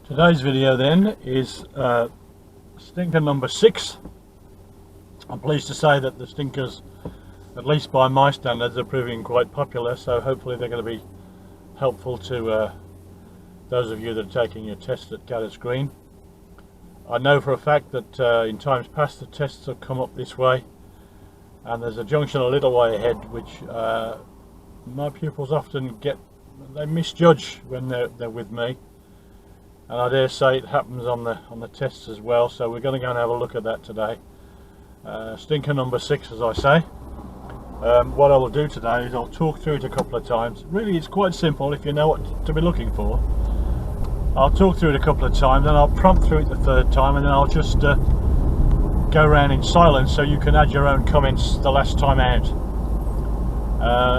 Today's video then is stinker number 6. I'm pleased to say that the stinkers, at least by my standards, are proving quite popular, so hopefully they're going to be helpful to those of you that are taking your test at Garretts Green. I know for a fact that in times past the tests have come up this way, and there's a junction a little way ahead which my pupils often they misjudge when they're with me. And I dare say it happens on the tests as well, so we're going to go and have a look at that today. Stinker number 6, as I say. What I will do today is I'll talk through it a couple of times. Really, it's quite simple if you know what to be looking for. I'll talk through it a couple of times, then I'll prompt through it the third time, and then I'll just go around in silence so you can add your own comments the last time out.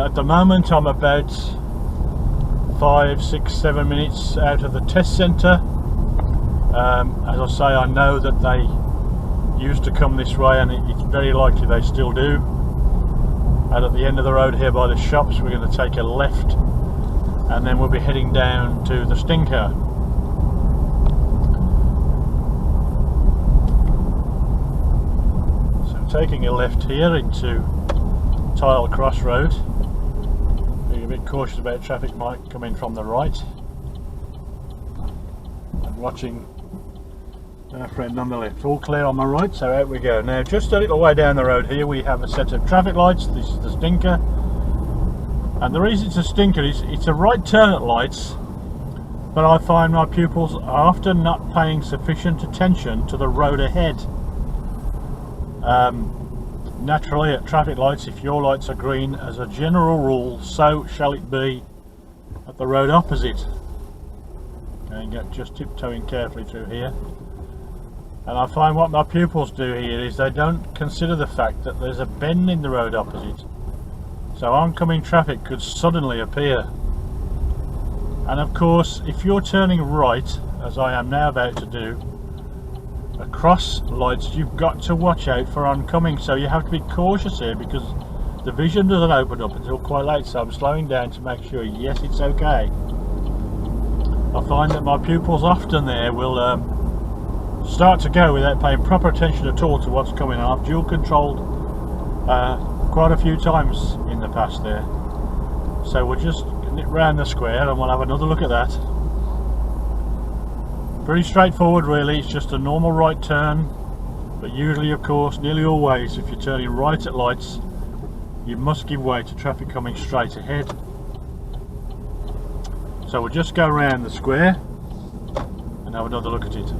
At the moment I'm about 5, 6, 7 minutes out of the test centre. As I say, I know that they used to come this way, and it's very likely they still do. And at the end of the road here by the shops, we're going to take a left, and then we'll be heading down to the stinker. So taking a left here into Tile Crossroad. A bit cautious about traffic might come in from the right, and watching our friend on the left. All clear on my right, so out we go. Now just a little way down the road here we have a set of traffic lights. This is the stinker, and the reason it's a stinker is it's a right turn at lights, but I find my pupils are often not paying sufficient attention to the road ahead. Naturally, at traffic lights, if your lights are green, as a general rule, so shall it be at the road opposite. And just tiptoeing carefully through here. And I find what my pupils do here is they don't consider the fact that there's a bend in the road opposite. So oncoming traffic could suddenly appear. And of course, if you're turning right, as I am now about to do, across lights, you've got to watch out for oncoming, so you have to be cautious here because the vision doesn't open up until quite late. So I'm slowing down to make sure, yes, it's okay. I find that my pupils often there will start to go without paying proper attention at all to what's coming on. I've dual controlled quite a few times in the past there. So we'll just nip round the square and we'll have another look at that. Pretty straightforward really, it's just a normal right turn, but usually, of course, nearly always, if you're turning right at lights, you must give way to traffic coming straight ahead. So we'll just go around the square and have another look at it.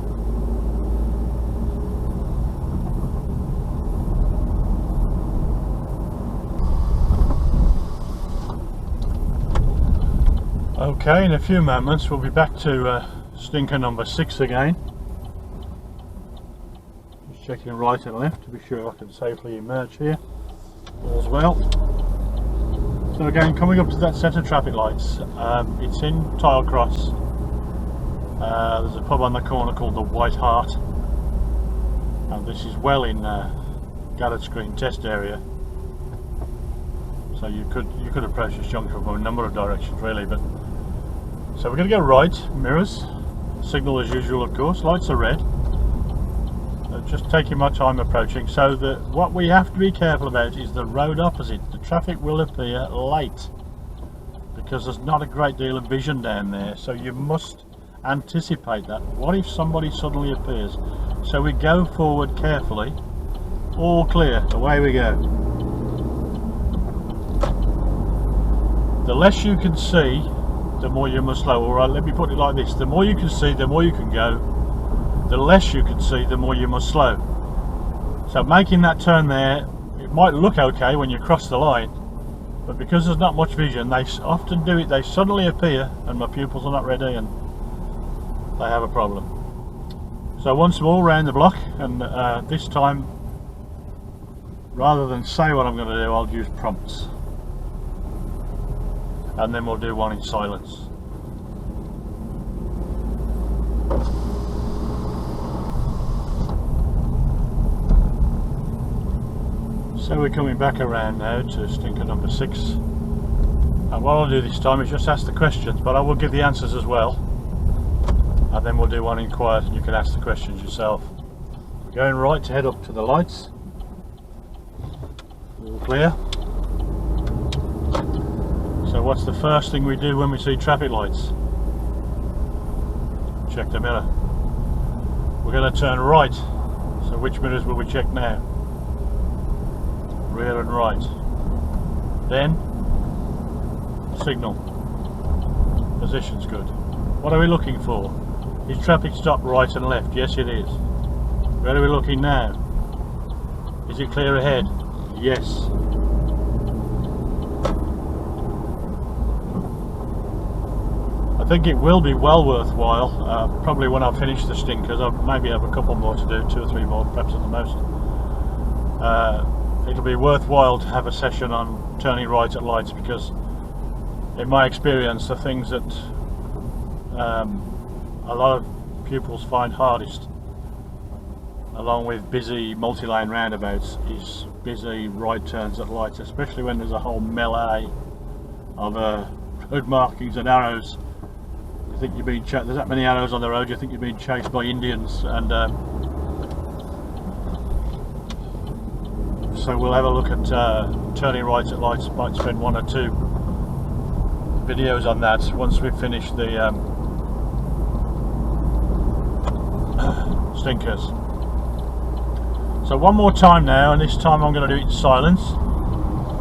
Okay, in a few moments we'll be back to stinker number 6 again. Just checking right and left to be sure I can safely emerge here. All's well. So again, coming up to that set of traffic lights, it's in Tile Cross. There's a pub on the corner called the White Hart, and this is well in Garretts Green test area. So you could approach this junction from a number of directions really, but so we're going to go right, mirrors. Signal as usual, of course. Lights are red. Just taking my time approaching. So what we have to be careful about is the road opposite. The traffic will appear late because there's not a great deal of vision down there. So you must anticipate that. What if somebody suddenly appears? So we go forward carefully. All clear. Away we go. The less you can see, the more you must slow. Alright, let me put it like this: the more you can see, the more you can go. The less you can see, the more you must slow. So making that turn there, it might look okay when you cross the line, but because there's not much vision, they often do it, they suddenly appear, and my pupils are not ready and they have a problem. So once more round the block, and this time, rather than say what I'm going to do, I'll use prompts. And then we'll do one in silence. So we're coming back around now to stinker number 6, and what I'll do this time is just ask the questions, but I will give the answers as well. and then we'll do one in quiet and you can ask the questions yourself. We're going right to head up to the lights. All clear. So what's the first thing we do when we see traffic lights? Check the mirror. We're going to turn right. So which mirrors will we check now? Rear and right. Then signal. Position's good. What are we looking for? Is traffic stopped right and left? Yes, it is. Where are we looking now? Is it clear ahead? Yes. I think it will be well worthwhile, probably when I finish the stinkers. I'll maybe have a couple more to do, 2 or 3 more perhaps at the most. It'll be worthwhile to have a session on turning right at lights, because in my experience the things that a lot of pupils find hardest, along with busy multi-lane roundabouts, is busy right turns at lights, especially when there's a whole melee of road markings and arrows. You think you're being chased, there's that many arrows on the road, you think you're being chased by Indians, and so we'll have a look at turning right at lights. Might spend 1 or 2 videos on that once we've finished the stinkers. So one more time now, and this time I'm going to do it in silence.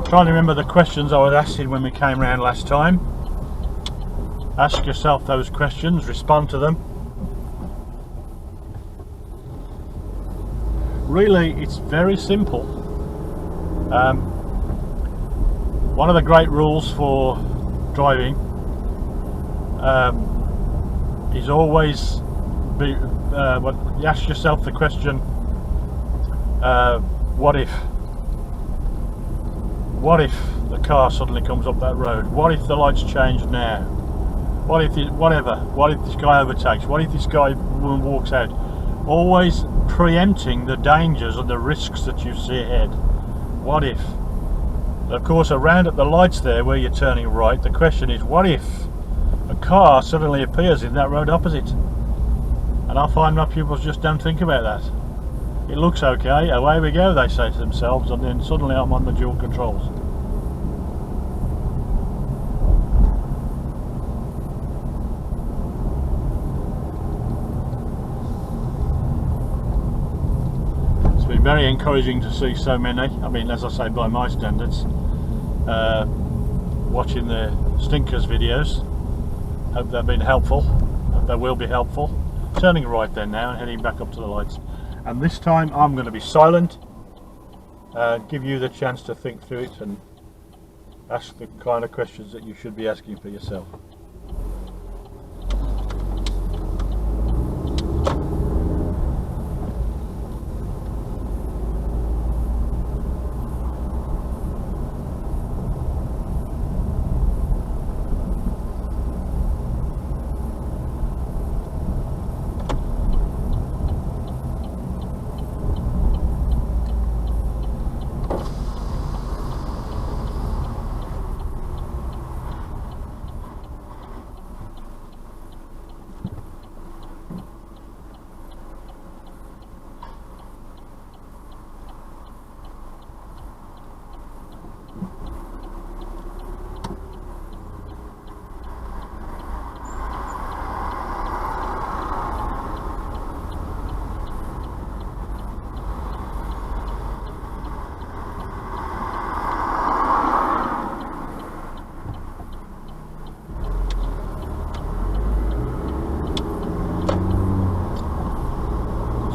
Trying to remember the questions I was asking when we came round last time. Ask yourself those questions, respond to them. Really, it's very simple. One of the great rules for driving is always when you ask yourself the question, what if the car suddenly comes up that road? What if the lights change now? What if what if this guy overtakes? What if this guy walks out? Always preempting the dangers and the risks that you see ahead. What if? Of course, around at the lights there where you're turning right, the question is, what if a car suddenly appears in that road opposite? And I find my pupils just don't think about that. It looks okay, away we go, they say to themselves, and then suddenly I'm on the dual controls. It's been very encouraging to see so many, I mean, as I say, by my standards, watching the stinkers videos. Hope they've been helpful, hope they will be helpful. Turning right then now and heading back up to the lights. And this time I'm going to be silent, give you the chance to think through it and ask the kind of questions that you should be asking for yourself.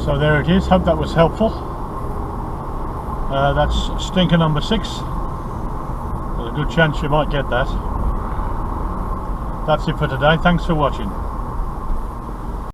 So there it is, hope that was helpful. That's stinker number 6. There's a good chance you might get that. That's it for today, thanks for watching.